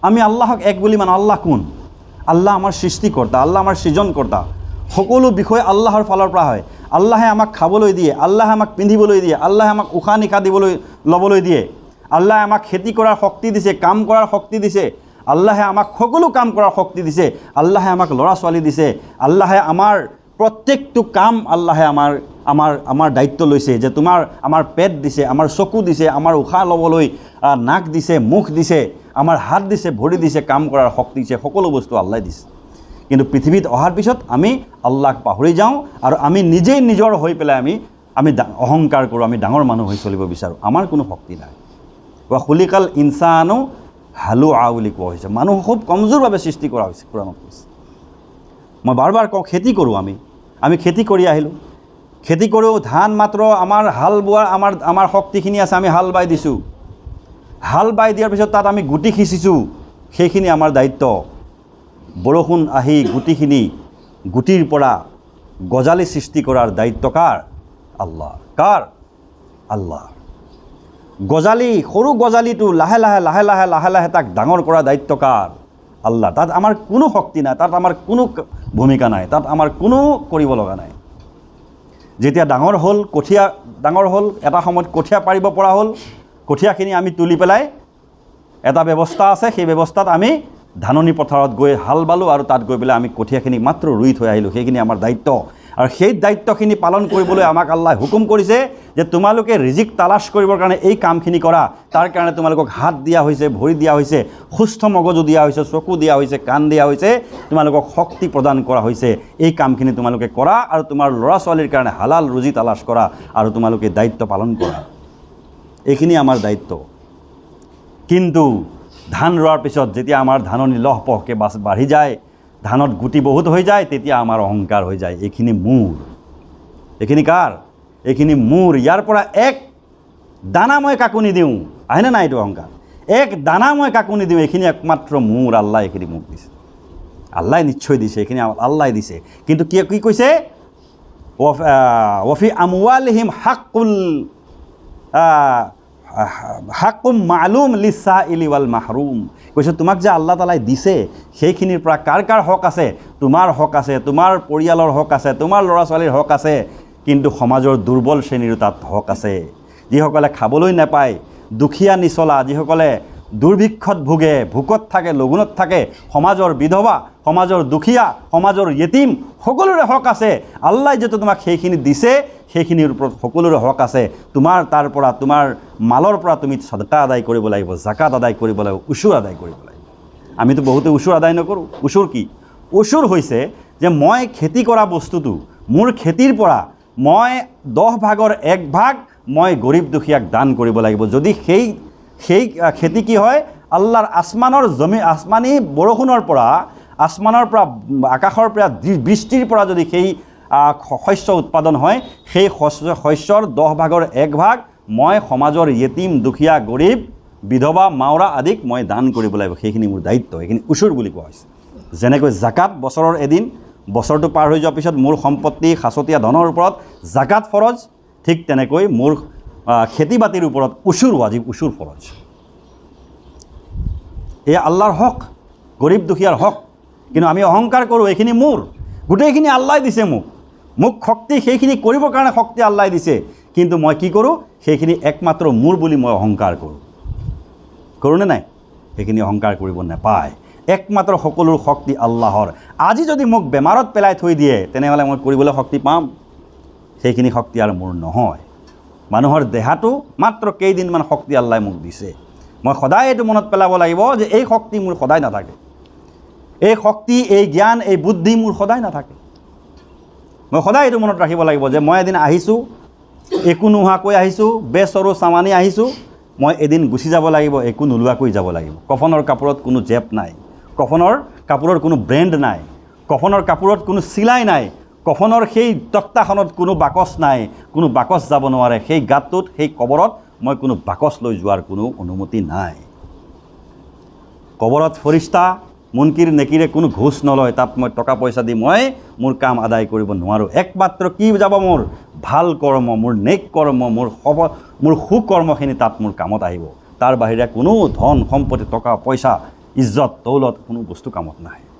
আমি আল্লাহক এক বুলি মানো। আল্লাহ কোন? আল্লাহ আমাৰ সৃষ্টিকৰ্তা, আল্লাহ আমাৰ সৃজনকৰ্তা। সকলো বিষয় আল্লাহৰ ফালৰ পৰা হয়। আল্লাহে আমাক খাবলৈ দিয়ে, আল্লাহে আমাক পিন্ধিবলৈ দিয়ে, আল্লাহে আমাক উশাহ নিশাহ ল'বলৈ দিয়ে, আল্লাহে আমাক খেতি কৰাৰ শক্তি দিছে, কাম কৰাৰ শক্তি দিছে, আল্লাহে আমাক সকলো কাম কৰাৰ শক্তি দিছে, আল্লাহে আমাক ল'ৰা ছোৱালী দিছে, আল্লাহে আমাৰ প্ৰত্যেকটো কাম আল্লাহে আমাৰ দায়িত্ব লৈছে যে আমাৰ পেট দিছে, আমাৰ চকু দিছে, আমাৰ উশাহ ল'বলৈ নাক দিছে, মুখ দিছে, আমাৰ হাত দিছে, ভৰি দিছে, কাম কৰাৰ শক্তি দিছে, সকলো বস্তু আল্লাহে দিছে। কিন্তু পৃথিৱীত অহাৰ পিছত আমি আল্লাহক পাহৰি যাওঁ আৰু আমি নিজেই নিজৰ হৈ পেলাই আমি অহংকাৰ কৰোঁ, আমি ডাঙৰ মানুহ হৈ চলিব বিচাৰোঁ। আমাৰ কোনো শক্তি নাই। বা খুলিকাল ইনচানো হালুআ বুলি কোৱা হৈছে। মানুহ খুব কমজোৰভাৱে সৃষ্টি কৰা হৈছে, কোৰাণত কৈছে। মই বাৰ বাৰ কওঁ, খেতি কৰোঁ আমি খেতি কৰি আহিলোঁ, খেতি কৰোঁ, ধান মাত্ৰ আমাৰ হাল বোৱাৰ আমাৰ শক্তিখিনি আছে, আমি হাল বাই দিছোঁ। হাল বাই দিয়াৰ পিছত তাত আমি গুটি সিঁচিছোঁ, সেইখিনি আমাৰ দায়িত্ব। বৰষুণ আহি গুটিৰ পৰা গজালি সৃষ্টি কৰাৰ দায়িত্ব কাৰ? আল্লাহ। কাৰ? আল্লাহ। গজালি, সৰু গজালিটো লাহে লাহে তাক ডাঙৰ কৰাৰ দায়িত্ব কাৰ? আল্লাহ। তাত আমাৰ কোনো শক্তি নাই, তাত আমাৰ কোনো ভূমিকা নাই, তাত আমাৰ কোনো কৰিব লগা নাই। যেতিয়া ডাঙৰ হ'ল, কঠীয়া ডাঙৰ হ'ল, এটা সময়ত কঠীয়া পাৰিব পৰা হ'ল, কঠীয়াখিনি আমি তুলি পেলাই এটা ব্যৱস্থা আছে, সেই ব্যৱস্থাত আমি ধাননি পথাৰত গৈ হাল বালোঁ আৰু তাত গৈ পেলাই আমি কঠীয়াখিনি মাত্ৰ ৰুই থৈ আহিলোঁ। সেইখিনি আমাৰ দায়িত্ব। আৰু সেই দায়িত্বখিনি পালন কৰিবলৈ আমাক আল্লাহ হুকুম কৰিছে যে তোমালোকে ৰিজিক তালাছ কৰিবৰ কাৰণে এই কামখিনি কৰা। তাৰ কাৰণে তোমালোকক হাত দিয়া হৈছে, ভৰি দিয়া হৈছে, সুস্থ মগজু দিয়া হৈছে, চকু দিয়া হৈছে, কাণ দিয়া হৈছে, তোমালোকক শক্তি প্ৰদান কৰা হৈছে। এই কামখিনি তোমালোকে কৰা আৰু তোমাৰ ল'ৰা ছোৱালীৰ কাৰণে হালাল ৰুজি তালাছ কৰা আৰু তোমালোকে দায়িত্ব পালন কৰা। এইখিনি আমাৰ দায়িত্ব। কিন্তু ধান ৰোৱাৰ পিছত যেতিয়া আমাৰ ধাননি লহপহকৈ বাঢ়ি যায়, ধানত গুটি বহুত হৈ যায়, তেতিয়া আমাৰ অহংকাৰ হৈ যায়। এইখিনি মোৰ। এইখিনি কাৰ? এইখিনি মোৰ। ইয়াৰ পৰা এক দানা মই কাকো নিদিওঁ। আহেনে নাই এইটো অহংকাৰ? এক দানা মই কাকো নিদিওঁ, এইখিনি একমাত্ৰ মোৰ। আল্লাহ এইখিনি মোক দিছে। আল্লাহ নিশ্চয় দিছে, এইখিনি আল্লাহ দিছে। কিন্তু কি কৈছে? ওয়াফি আমওয়ালিহিম হাক্কুম মালুম লিছাইলি ওয়াল মাহৰুম। কৈছে তোমাক যে আল্লাহ তাআলাই দিছে, সেইখিনিৰ পৰা কাৰ কাৰ হক আছে? তোমাৰ হক আছে, তোমাৰ পৰিয়ালৰ হক আছে, তোমাৰ ল'ৰা ছোৱালীৰ হক আছে, কিন্তু সমাজৰ দুৰ্বল শ্ৰেণীৰো তাত হক আছে। যিসকলে খাবলৈ নাপায়, দুখীয়া নিচলা, যিসকলে দুৰ্ভিক্ষত ভোগে, ভোকত থাকে, লঘোণত থাকে, সমাজৰ বিধৱা, সমাজৰ দুখীয়া, সমাজৰ য়েতিম, সকলোৰে হক আছে। আল্লাহ যিটো তোমাক সেইখিনি দিছে, সেইখিনিৰ ওপৰত সকলোৰে হক আছে। তাৰ পৰা, তোমাৰ মালৰ পৰা তুমি সাদকা আদায় কৰিব লাগিব, জাকাত আদায় কৰিব লাগিব, উচুৰ আদায় কৰিব লাগিব। আমিতো বহুতে উচুৰ আদায় নকৰোঁ। উচুৰ কি? উচুৰ হৈছে যে মই খেতি কৰা বস্তুটো, মোৰ খেতিৰ পৰা মই 10 ভাগৰ 1 ভাগ মই গৰীব দুখীয়াক দান কৰিব লাগিব। যদি সেই খেতি কি হয়? আল্লাহৰ আসমানী বৰষুণৰ পৰা, আকাশৰ পৰা বৃষ্টিৰ পৰা যদি সেই শস্য উৎপাদন হয়, সেই শস্যৰ 10 ভাগৰ 1 ভাগ মই সমাজৰ য়েতিম, দুখীয়া, গৰীব, বিধৱা, মাওৰা আদিক মই দান কৰিব লাগিব। সেইখিনি মোৰ দায়িত্ব। সেইখিনি উচুৰ বুলি কোৱা হৈছে। যেনেকৈ জাকাত বছৰৰ এদিন, বছৰটো পাৰ হৈ যোৱাৰ পিছত মোৰ সম্পত্তি, সাঁচতীয়া ধনৰ ওপৰত জাকাত ফৰজ, ঠিক তেনেকৈ মোৰ খেতি বাতিৰ ওপৰত উচুৰ ৱাজিব, উচুৰ ফৰজ। এয়া আল্লাহৰ হক, গৰীব দুখীয়াৰ হক। কিন্তু আমি অহংকাৰ কৰোঁ, এইখিনি মোৰ, গোটেইখিনি আল্লাহ দিছে মোক শক্তি, সেইখিনি কৰিবৰ কাৰণে শক্তি আল্লাহ দিছে। কিন্তু মই কি কৰোঁ? সেইখিনি একমাত্ৰ মোৰ বুলি মই অহংকাৰ কৰোঁনে নাই? সেইখিনি অহংকাৰ কৰিব নাপায়। একমাত্ৰ সকলোৰ শক্তি আল্লাহৰ। আজি যদি মোক বেমাৰত পেলাই থৈ দিয়ে, তেনেহ'লে মই কৰিবলৈ শক্তি পাম? সেইখিনি শক্তি আৰু মোৰ নহয়। মানুহৰ দেহাটো মাত্ৰ কেইদিনমান শক্তি আল্লাহ মোক দিছে। মই সদায় এইটো মনত পেলাব লাগিব যে এই শক্তি মোৰ সদায় নাথাকে। এই শক্তি, এই জ্ঞান, এই বুদ্ধি মোৰ সদায় নাথাকে। মই সদায় এইটো মনত ৰাখিব লাগিব যে মই এদিন আহিছোঁ, একো নোহোৱাকৈ আহিছোঁ, বেচৰু চামানি আহিছোঁ, মই এদিন গুচি যাব লাগিব, একো নোলোৱাকৈ যাব লাগিব। কফনৰ কাপোৰত কোনো জেপ নাই, কফনৰ কাপোৰৰ কোনো ব্ৰেণ্ড নাই, কফনৰ কাপোৰত কোনো চিলাই নাই, কফনৰ সেই তক্তাখনত কোনো বাকচ নাই, কোনো বাকচ যাব নোৱাৰে। সেই গাঁতটোত, সেই কবৰত মই কোনো বাকচ লৈ যোৱাৰ কোনো অনুমতি নাই। কবৰত ফৰিস্তা, মুনকিৰ নেকিৰে কোনো ঘোষ নলয়। তাত মই টকা পইচা দি মই মোৰ কাম আদায় কৰিব নোৱাৰোঁ। একমাত্ৰ কি যাব? মোৰ ভাল কৰ্ম, মোৰ নেক কৰ্ম, মোৰ সুকৰ্মখিনি তাত মোৰ কামত আহিব। তাৰ বাহিৰে কোনো ধন সম্পত্তি, টকা পইচা ইজ্জত দৌলত কোনো বস্তু কামত নাহে